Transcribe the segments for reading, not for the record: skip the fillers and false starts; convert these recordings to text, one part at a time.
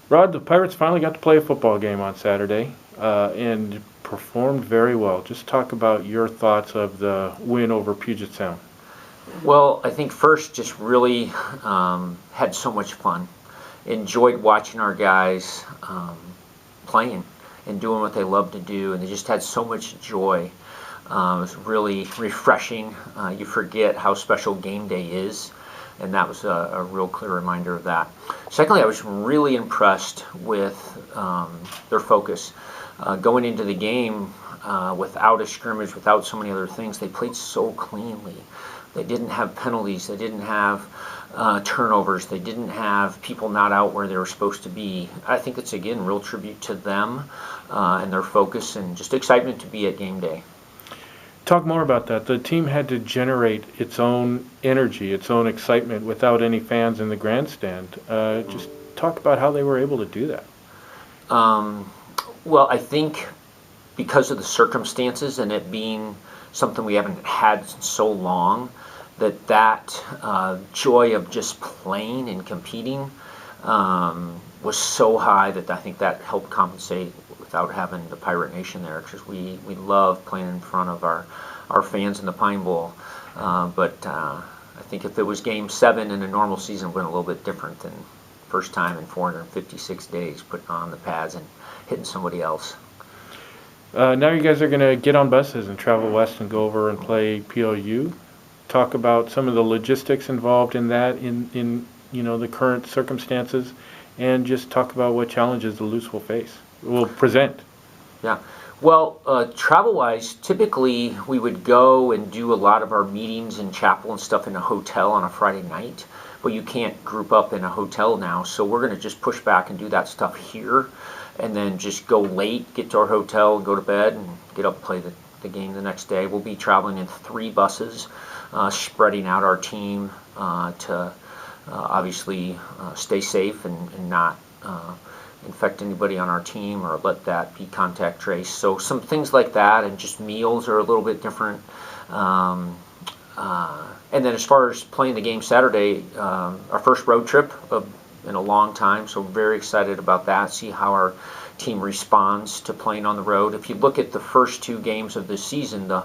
Rod, the Pirates finally got to play a football game on Saturday and performed very well. Just talk about your thoughts of the win over Puget Sound. Well, I think first, just really had so much fun. Enjoyed watching our guys playing and doing what they love to do, and they just had so much joy. It was really refreshing. You forget how special game day is, and that was a real clear reminder of that. Secondly, I was really impressed with their focus. Going into the game without a scrimmage, without so many other things, they played so cleanly. They didn't have penalties. They didn't have turnovers. They didn't have people not out where they were supposed to be. I think it's, again, real tribute to them and their focus and just excitement to be at game day. Talk more about that. The team had to generate its own energy, its own excitement without any fans in the grandstand. Just talk about how they were able to do that. Well, I think because of the circumstances and it being something we haven't had in so long, that joy of just playing and competing was so high that I think that helped compensate without having the Pirate Nation there, because we love playing in front of our fans in the Pine Bowl. But I think if it was Game 7 in a normal season, it would have been a little bit different than first time in 456 days putting on the pads and hitting somebody else. Now you guys are going to get on buses and travel west and go over and play PLU. Talk about some of the logistics involved in that, in the current circumstances, and just talk about what challenges the Loose will present. Yeah. Well, travel-wise, typically we would go and do a lot of our meetings in chapel and stuff in a hotel on a Friday night, but you can't group up in a hotel now, so we're going to just push back and do that stuff here, and then just go late, get to our hotel, go to bed, and get up and play the game the next day. We'll be traveling in 3 buses, spreading out our team to obviously stay safe and not infect anybody on our team or let that be contact trace. So some things like that, and just meals are a little bit different. And then as far as playing the game Saturday, our first road trip in a long time, so very excited about that, see how our team responds to playing on the road. If you look at the first 2 games of this season, the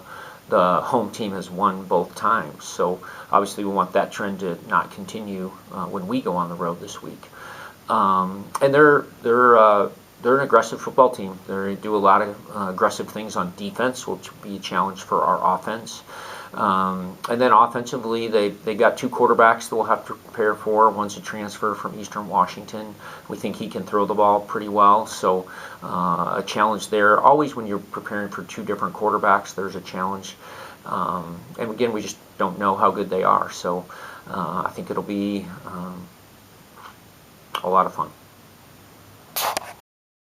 home team has won both times. So obviously we want that trend to not continue when we go on the road this week. And they're an aggressive football team. They do a lot of aggressive things on defense, which will be a challenge for our offense. And then offensively, they got 2 quarterbacks that we'll have to prepare for. One's a transfer from Eastern Washington. We think he can throw the ball pretty well, so a challenge there. Always when you're preparing for 2 different quarterbacks, there's a challenge. And again, we just don't know how good they are, so I think it'll be a lot of fun.